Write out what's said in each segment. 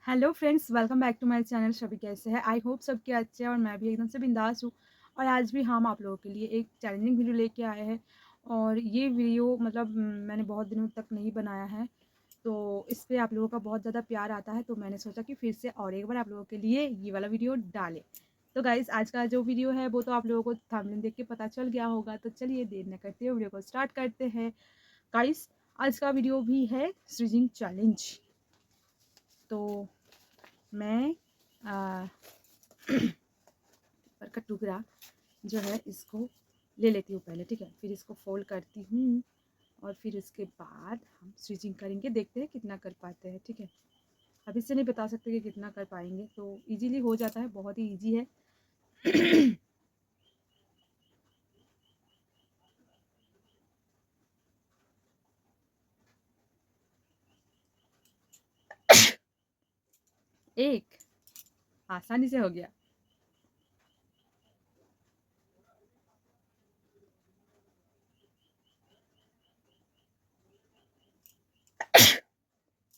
Hello friends, welcome back to my channel. सभी कैसे हैं? आई होप सबके अच्छे हैं और मैं भी एकदम से बिंदास हूँ। और आज भी हम आप लोगों के लिए एक चैलेंजिंग वीडियो लेके आए हैं। और ये वीडियो मतलब मैंने बहुत दिनों तक नहीं बनाया है, तो इस पे आप लोगों का बहुत ज़्यादा प्यार आता है, तो मैंने सोचा कि फिर से और एक बार आप लोगों के लिए ये वाला वीडियो डालें। तो गाइज़, आज का जो वीडियो है वो तो आप लोगों को थंबनेल देख के पता चल गया होगा, तो चलिए देर न करते हुए वीडियो को स्टार्ट करते हैं। गाइज़, आज का वीडियो भी है स्विचिंग चैलेंज। तो मैं पर का टुकड़ा जो है इसको ले लेती हूँ पहले, ठीक है। फिर इसको फोल्ड करती हूँ और फिर उसके बाद हम स्टिचिंग करेंगे, देखते हैं कितना कर पाते हैं, ठीक है। अभी से नहीं बता सकते कि कितना कर पाएंगे, तो इजीली हो जाता है, बहुत ही इजी है। एक आसानी से हो गया।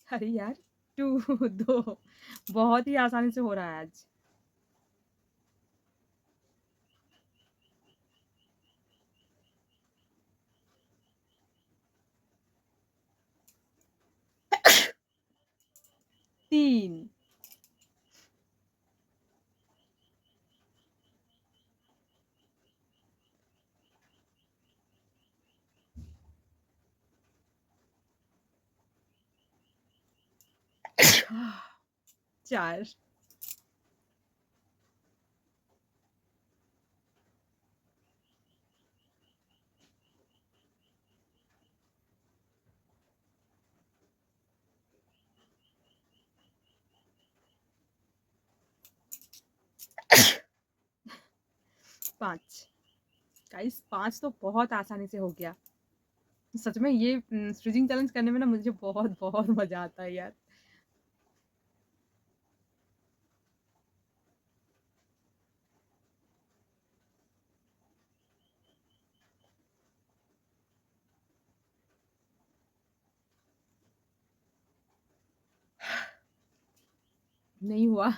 अरे यार, टू दो, बहुत ही आसानी से हो रहा है आज। तीन। चार। पाँच। गाइस, पाँच तो बहुत आसानी से हो गया। सच में ये स्विचिंग चैलेंज करने में ना मुझे बहुत बहुत मजा आता है यार। नहीं हुआ।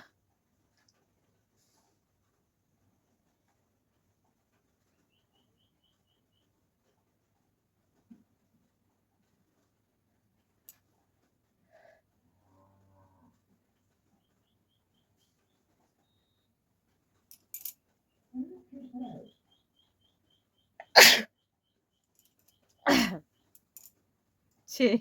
छः।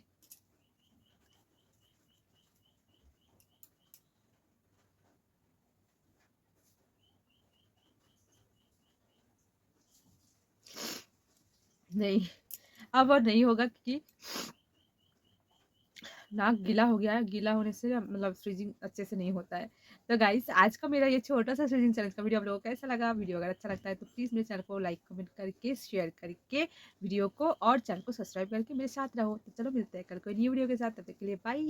नहीं, अब और नहीं होगा क्योंकि नाक गीला हो गया है। गीला होने से मतलब स्विचिंग अच्छे से नहीं होता है। तो गाइस, आज का मेरा ये छोटा सा स्विचिंग चैलेंज का वीडियो आप लोगों को कैसा लगा? वीडियो अगर अच्छा लगता है तो प्लीज़ मेरे चैनल को लाइक कमेंट करके शेयर करके वीडियो को और चैनल को सब्सक्राइब करके मेरे साथ रहो। तो चलो मिलते हैं कल कोई न्यू वीडियो के साथ, तब तक के लिए बाय।